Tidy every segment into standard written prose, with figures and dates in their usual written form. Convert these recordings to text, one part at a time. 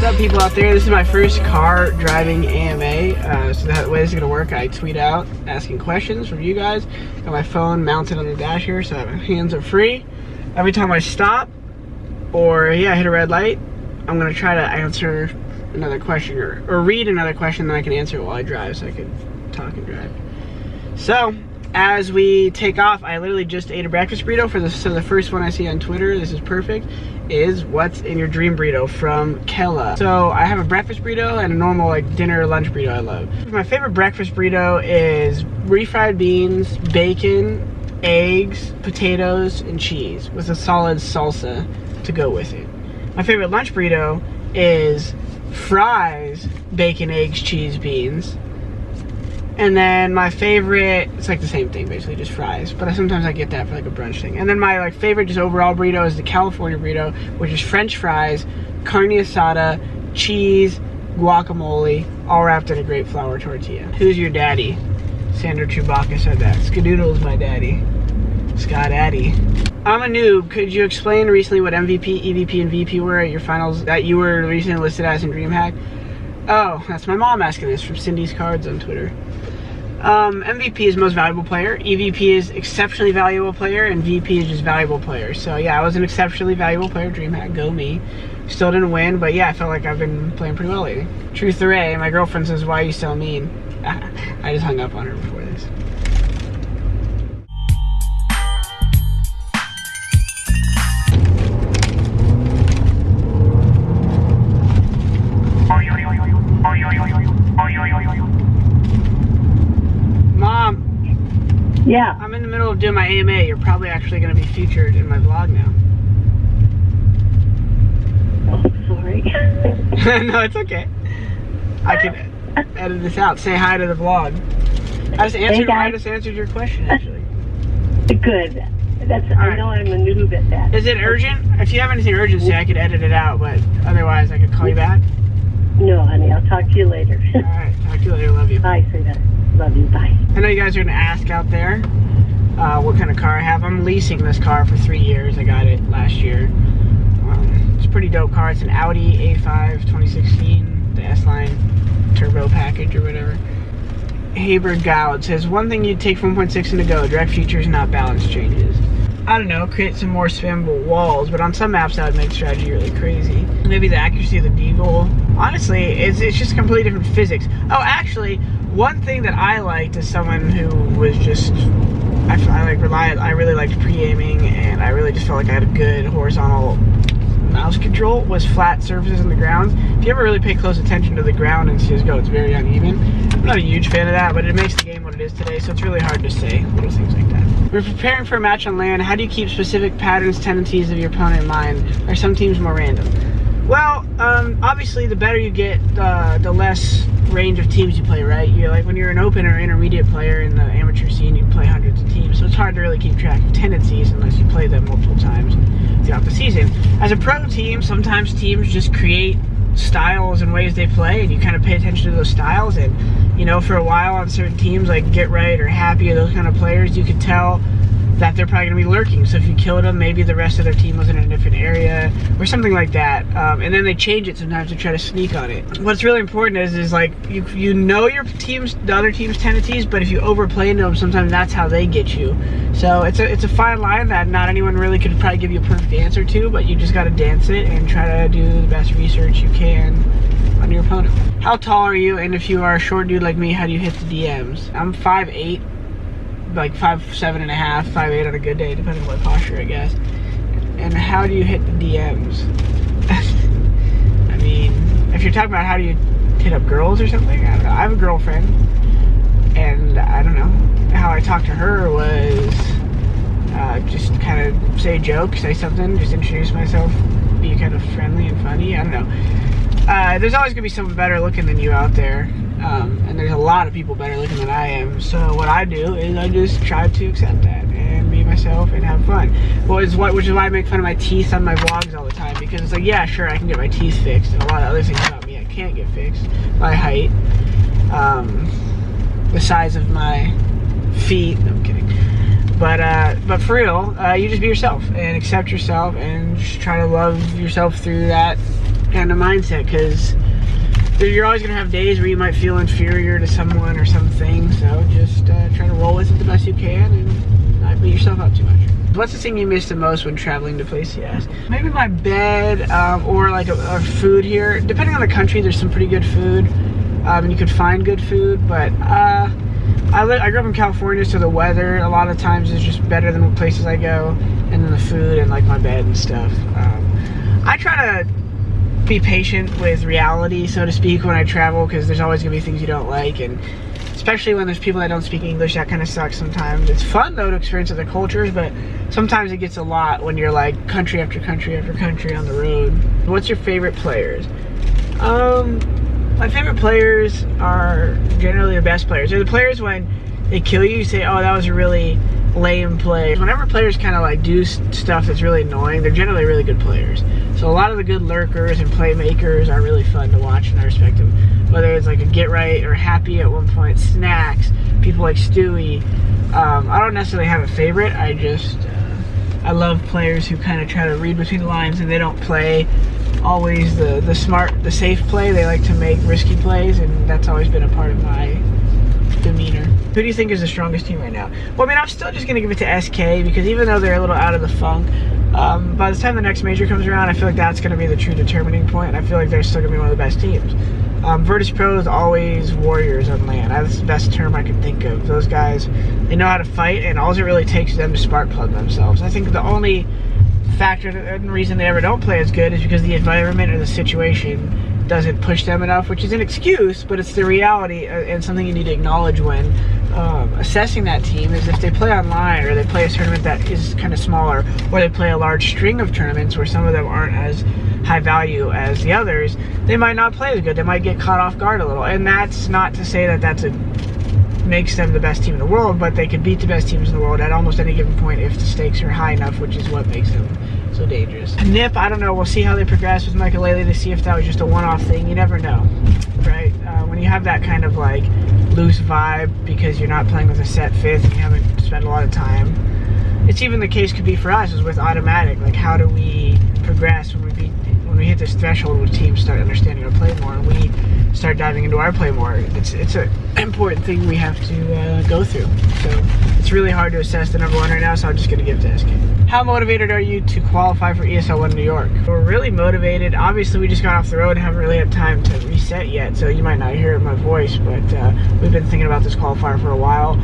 up, people out there? This is my first car driving AMA. So the way this is gonna work, I tweet out asking questions from you guys. Got my phone mounted on the dash here, so my hands are free. Every time I stop or hit a red light, I'm gonna try to answer another question or read another question that I can answer while I drive, so I can talk and drive. So as we take off, I literally just ate a breakfast burrito for this. So the first one I see on Twitter, this is perfect, is what's in your dream burrito from Kella. So I have a breakfast burrito and a normal like dinner or lunch burrito I love. My favorite breakfast burrito is refried beans, bacon, eggs, potatoes, and cheese with a solid salsa to go with it. My favorite lunch burrito is fries, bacon, eggs, cheese, beans. And then my favorite, it's like the same thing basically, just fries, but sometimes I get that for like a brunch thing. And then my like favorite just overall burrito is the California burrito, which is French fries, carne asada, cheese, guacamole, all wrapped in a great flour tortilla. Who's your daddy? Sandra Chewbacca said that. Skadoodle's my daddy. Scott Addy. I'm a noob. Could you explain recently what MVP, EVP, and VP were at your finals that you were recently listed as in DreamHack? Oh, that's my mom asking this from Cindy's Cards on Twitter. MVP is most valuable player, EVP is exceptionally valuable player, and VP is just valuable player. So yeah, I was an exceptionally valuable player, DreamHack, go me. Still didn't win, but yeah, I felt like I've been playing pretty well lately. Truth or Ray, my girlfriend says, why are you so mean? I just hung up on her before this. Mom. Yeah. I'm in the middle of doing my AMA. You're probably actually going to be featured in my vlog now. Oh, sorry. No, it's okay. I can edit this out. Say hi to the vlog. I just answered your question, actually. Good. I know I'm a noob at that. Is it urgent? If you have anything urgent, say I could edit it out, but otherwise I could call you back. No, honey. I'll talk to you later. All right. Talk to you later. Love you. Bye, sweetheart. Love you. Bye. I know you guys are going to ask out there what kind of car I have. I'm leasing this car for 3 years. I got it last year. It's a pretty dope car. It's an Audi A5 2016, the S-Line turbo package or whatever. Haber Goud says, one thing you'd take from 1.6 and to go, direct features, not balance changes. I don't know, create some more spammable walls, but on some maps that would make strategy really crazy. Maybe the accuracy of the deagle. Honestly, it's just completely different physics. Oh, actually, one thing that I liked as someone who was just, I really liked pre-aiming, and I really just felt like I had a good horizontal mouse control, was flat surfaces on the ground. If you ever really pay close attention to the ground in CSGO, it's very uneven. I'm not a huge fan of that, but it makes the game what it is today, so it's really hard to say little things like that. We're preparing for a match on LAN. How do you keep specific patterns, tendencies of your opponent in mind? Are some teams more random? Well, obviously the better you get, the less range of teams you play, right? You're like, when you're an open or intermediate player in the amateur scene, you play hundreds of teams, so it's hard to really keep track of tendencies unless you play them multiple times throughout the season. As a pro team, sometimes teams just create styles and ways they play, and you kind of pay attention to those styles. And you know, for a while on certain teams like Get Right or Happy or those kind of players, you could tell that they're probably going to be lurking. So if you killed them, maybe the rest of their team was in a different area or something like that. And then they change it sometimes to try to sneak on it. What's really important is like you know your team's, the other team's tendencies, but if you overplay into them, sometimes that's how they get you. So it's a fine line that not anyone really could probably give you a perfect answer to, but you just got to dance it and try to do the best research you can on your opponent. How tall are you? And if you are a short dude like me, how do you hit the DMs? I'm 5'8", like 5'7 and a half, 5'8 on a good day, depending on what posture, I guess. And how do you hit the DMs? I mean, if you're talking about how do you hit up girls or something, I don't know. I have a girlfriend, and I don't know. How I talked to her was just kind of say a joke, say something, just introduce myself, be kind of friendly and funny. I don't know. There's always gonna be someone better looking than you out there. And there's a lot of people better looking than I am. So what I do is I just try to accept that and be myself and have fun. Which is why I make fun of my teeth on my vlogs all the time, because it's like, yeah, sure, I can get my teeth fixed, and a lot of other things about me I can't get fixed. My height, the size of my feet. No, I'm kidding. But for real, you just be yourself and accept yourself and just try to love yourself through that kind of mindset, because you're always going to have days where you might feel inferior to someone or something. So just try to roll with it the best you can and not beat yourself up too much. What's the thing you miss the most when traveling to places, you ask? Maybe my bed, or like a food here. Depending on the country, there's some pretty good food, and you could find good food. But I grew up in California, so the weather a lot of times is just better than the places I go, and then the food and like my bed and stuff. I try to be patient with reality, so to speak, when I travel, because there's always gonna be things you don't like, and especially when there's people that don't speak English, that kind of sucks sometimes. It's fun though to experience other cultures, but sometimes it gets a lot when you're like country after country after country on the road. What's your favorite players? My favorite players are generally the best players. They're the players when they kill you, you say, oh, that was a really lame play. Whenever players kind of like do stuff that's really annoying, they're generally really good players. So a lot of the good lurkers and playmakers are really fun to watch, and I respect them. Whether it's like a get right or happy at one point, snacks, people like Stewie. I don't necessarily have a favorite. I just I love players who kind of try to read between the lines, and they don't play always the smart, the safe play. They like to make risky plays, and that's always been a part of my demeanor. Who do you think is the strongest team right now? Well, I mean, I'm still just going to give it to SK, because even though they're a little out of the funk, by the time the next major comes around, I feel like that's going to be the true determining point. I feel like they're still going to be one of the best teams. Virtus Pro is always warriors on land. That's the best term I can think of. Those guys, they know how to fight, and all it really takes is them to spark plug themselves. I think the only factor and reason they ever don't play as good is because the environment or the situation doesn't push them enough, which is an excuse, but it's the reality, and something you need to acknowledge when assessing that team. Is if they play online, or they play a tournament that is kind of smaller, or they play a large string of tournaments where some of them aren't as high value as the others, they might not play as good. They might get caught off guard a little, and that's not to say that makes them the best team in the world, but they could beat the best teams in the world at almost any given point if the stakes are high enough, which is what makes them so dangerous. Nip, I don't know. We'll see how they progress with Michael Laley to see if that was just a one-off thing. You never know, right? When you have that kind of like loose vibe because you're not playing with a set fifth and you haven't spent a lot of time. It's even the case could be for us is with automatic. Like, how do we progress when we hit this threshold where teams start understanding our play more and we start diving into our play more? It's an important thing we have to go through. So it's really hard to assess the number one right now, so I'm just going to give it to SK. How motivated are you to qualify for ESL 1 New York? We're really motivated. Obviously, we just got off the road and haven't really had time to reset yet, so you might not hear my voice, but we've been thinking about this qualifier for a while.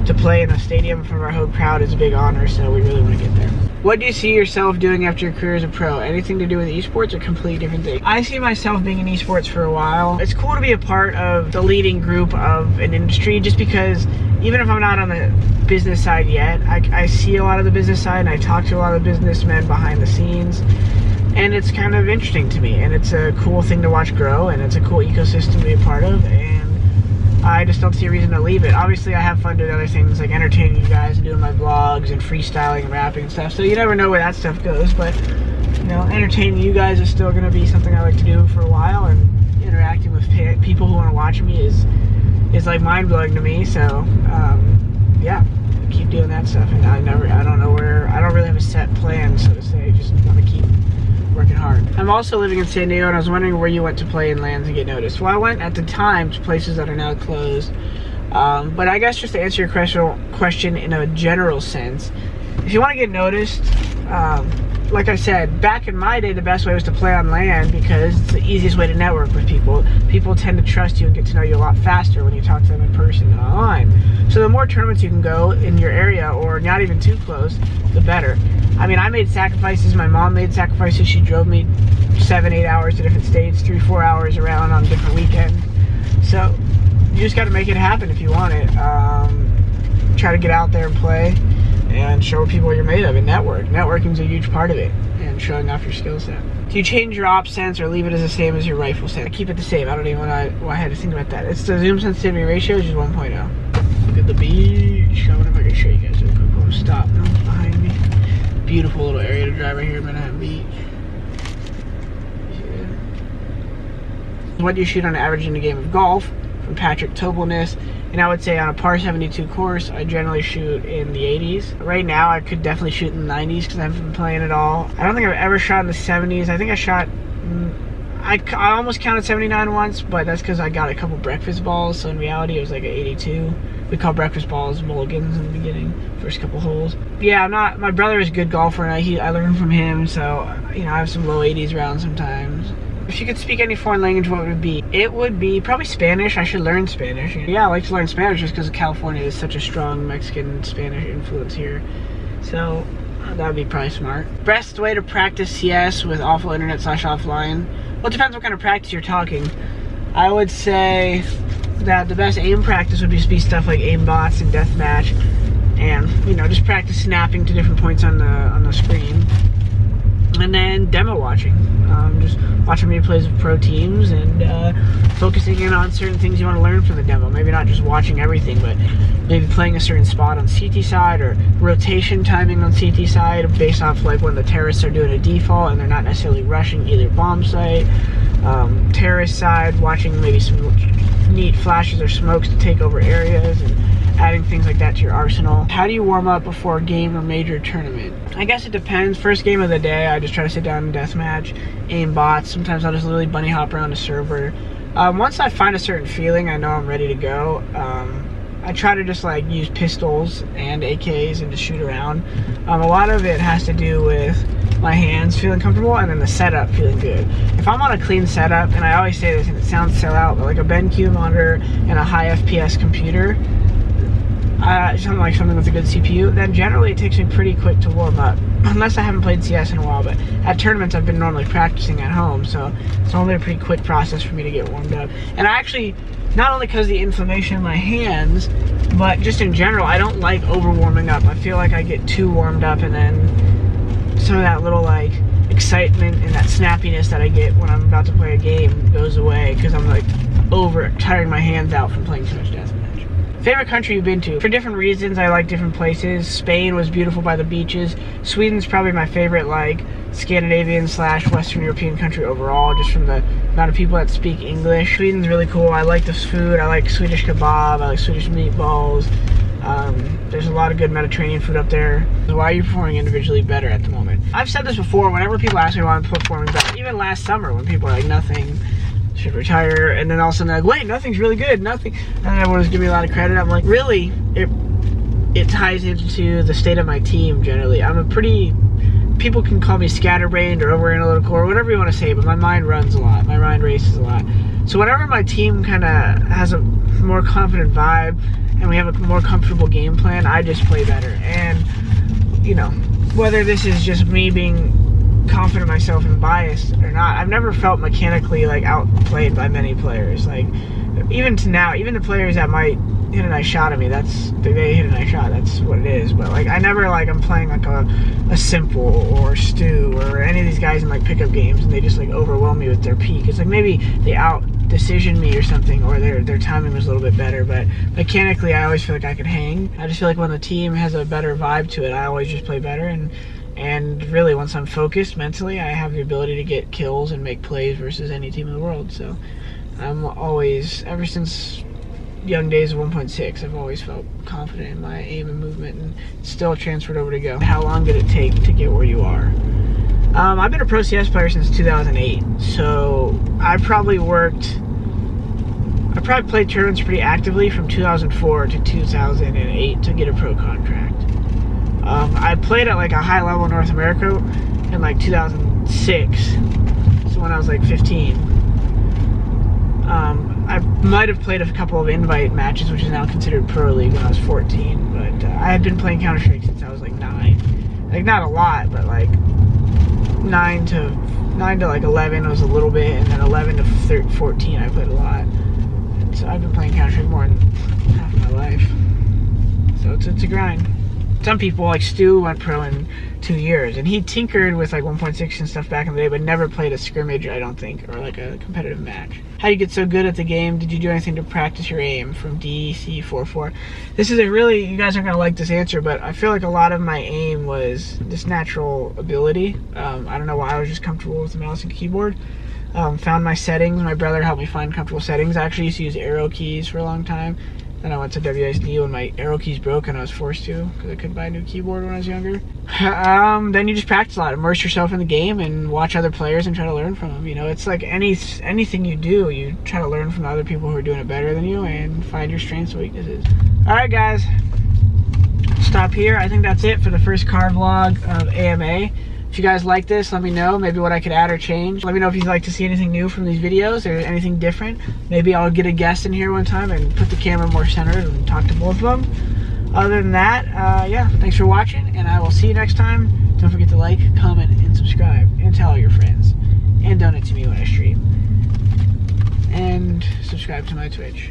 To play in a stadium in front of our home crowd is a big honor, so we really want to get there. What do you see yourself doing after your career as a pro? Anything to do with esports or completely different thing? I see myself being in esports for a while. It's cool to be a part of the leading group of an industry, just because even if I'm not on the business side yet, I see a lot of the business side, and I talk to a lot of businessmen behind the scenes, and it's kind of interesting to me, and it's a cool thing to watch grow, and it's a cool ecosystem to be a part of, and I just don't see a reason to leave it. Obviously, I have fun doing other things like entertaining you guys and doing my vlogs and freestyling and rapping and stuff, so you never know where that stuff goes, but you know, entertaining you guys is still going to be something I like to do for a while, and interacting with people who want to watch me is like mind-blowing to me. So yeah, keep doing that stuff, and I don't really have a set plan, so to say. Just want to keep working hard. I'm also living in San Diego, and I was wondering where you went to play in lands and get noticed. Well, I went at the time to places that are now closed, but I guess just to answer your question in a general sense, if you want to get noticed, like I said, back in my day, the best way was to play on land because it's the easiest way to network with people. People tend to trust you and get to know you a lot faster when you talk to them in person than online. So the more tournaments you can go in your area, or not even too close, the better. I mean, I made sacrifices. My mom made sacrifices. She drove me 7-8 hours to different states, 3-4 hours around on different weekends. So you just got to make it happen if you want it. Try to get out there and play and show people what you're made of, and networking's a huge part of it, and showing off your skill set. Do you change your op sense or leave it as the same as your rifle set? I keep it the same. I don't even know why I had to think about that. It's the zoom sensitivity ratio is just 1.0. Look at the beach. I wonder if I can show you guys real quick. We'll stop. No one's behind me. Beautiful little area to drive right here in Manhattan Beach. Yeah. What do you shoot on average in a game of golf? From Patrick Tobelness. And I would say on a par 72 course, I generally shoot in the 80s. Right now, I could definitely shoot in the 90s because I haven't been playing at all. I don't think I've ever shot in the 70s. I think I I almost counted 79 once, but that's because I got a couple breakfast balls, so in reality it was like an 82. We call breakfast balls mulligans in the beginning, first couple holes. Yeah, my brother is a good golfer, and I learned from him, so, you know, I have some low 80s rounds sometimes. If you could speak any foreign language, what would it be? It would be probably Spanish. I should learn Spanish. Yeah, I like to learn Spanish just because California is such a strong Mexican Spanish influence here. So that would be probably smart. Best way to practice CS with awful internet / offline? Well, it depends what kind of practice you're talking. I would say that the best aim practice would just be stuff like aim bots and deathmatch, and, you know, just practice snapping to different points on the screen. And then demo watching, just watching replays of pro teams and focusing in on certain things you want to learn from the demo. Maybe not just watching everything, but maybe playing a certain spot on CT side, or rotation timing on CT side based off like when the terrorists are doing a default and they're not necessarily rushing either bomb site. Terrorist side, watching maybe some neat flashes or smokes to take over areas, and adding things like that to your arsenal. How do you warm up before a game or major tournament? I guess it depends. First game of the day, I just try to sit down and deathmatch, aim bots. Sometimes I'll just literally bunny hop around a server. Once I find a certain feeling, I know I'm ready to go. I try to just like use pistols and AKs and just shoot around. A lot of it has to do with my hands feeling comfortable and then the setup feeling good. If I'm on a clean setup, and I always say this and it sounds sellout, but like a BenQ monitor and a high FPS computer, something with a good CPU, then generally it takes me pretty quick to warm up. Unless I haven't played CS in a while, but at tournaments I've been normally practicing at home, so it's only a pretty quick process for me to get warmed up. And I actually, not only because of the inflammation in my hands, but just in general, I don't like over warming up. I feel like I get too warmed up, and then some of that little like excitement and that snappiness that I get when I'm about to play a game goes away, because I'm like tiring my hands out from playing too much deathmatch. Favorite country you've been to? For different reasons, I like different places. Spain was beautiful by the beaches. Sweden's probably my favorite, like, Scandinavian / Western European country overall, just from the amount of people that speak English. Sweden's really cool. I like the food. I like Swedish kebab. I like Swedish meatballs. There's a lot of good Mediterranean food up there. So why are you performing individually better at the moment? I've said this before. Whenever people ask me why I'm performing better, even last summer when people are like, nothing, should retire, and then all of a sudden they're like, wait, nothing's really good, nothing, and everyone was giving me a lot of credit. I'm like, really, it ties into the state of my team generally. I'm a pretty, people can call me scatterbrained or over analytical or whatever you want to say, but my mind runs a lot, my mind races a lot. So whenever my team kind of has a more confident vibe and we have a more comfortable game plan, I just play better. And, you know, whether this is just me being confident in myself and biased or not, I've never felt mechanically like outplayed by many players. Like, even to now, even the players that might hit a nice shot at me, they hit a nice shot, that's what it is. But like, I never like, I'm playing like a Simple or Stu or any of these guys in like pickup games and they just like overwhelm me with their peak. It's like maybe they out decision me or something, or their timing was a little bit better, but mechanically I always feel like I could hang. I just feel like when the team has a better vibe to it, I always just play better. And really, once I'm focused mentally, I have the ability to get kills and make plays versus any team in the world. So I'm always, ever since young days of 1.6, I've always felt confident in my aim and movement, and still transferred over to Go. How long did it take to get where you are? I've been a pro CS player since 2008, so I probably played tournaments pretty actively from 2004 to 2008 to get a pro contract. I played at like a high level in North America in like 2006, so when I was like 15. I might have played a couple of invite matches, which is now considered Pro League, when I was 14, but I had been playing Counter-Strike since I was like 9. Like, not a lot, but like 9 to like 11 was a little bit, and then 11 to 14 I played a lot. So I've been playing Counter-Strike more than half my life. So it's a grind. Some people, like Stu, went pro in 2 years, and he tinkered with like 1.6 and stuff back in the day, but never played a scrimmage, I don't think, or like a competitive match. How do you get so good at the game? Did you do anything to practice your aim? From DC44. This is a really, you guys aren't gonna like this answer, but I feel like a lot of my aim was this natural ability. I don't know why, I was just comfortable with the mouse and keyboard. Found my settings. My brother helped me find comfortable settings. I actually used to use arrow keys for a long time. Then I went to WSD when my arrow keys broke and I was forced to because I couldn't buy a new keyboard when I was younger. Then you just practice a lot, immerse yourself in the game and watch other players and try to learn from them. You know, it's like anything you do, you try to learn from the other people who are doing it better than you and find your strengths and weaknesses. All right, guys, stop here. I think that's it for the first car vlog of AMA. If you guys like this, let me know maybe what I could add or change. Let me know if you'd like to see anything new from these videos or anything different. Maybe I'll get a guest in here one time and put the camera more centered and talk to both of them. Other than that, yeah, thanks for watching, and I will see you next time. Don't forget to like, comment, and subscribe, and tell all your friends. And donate to me when I stream. And subscribe to my Twitch.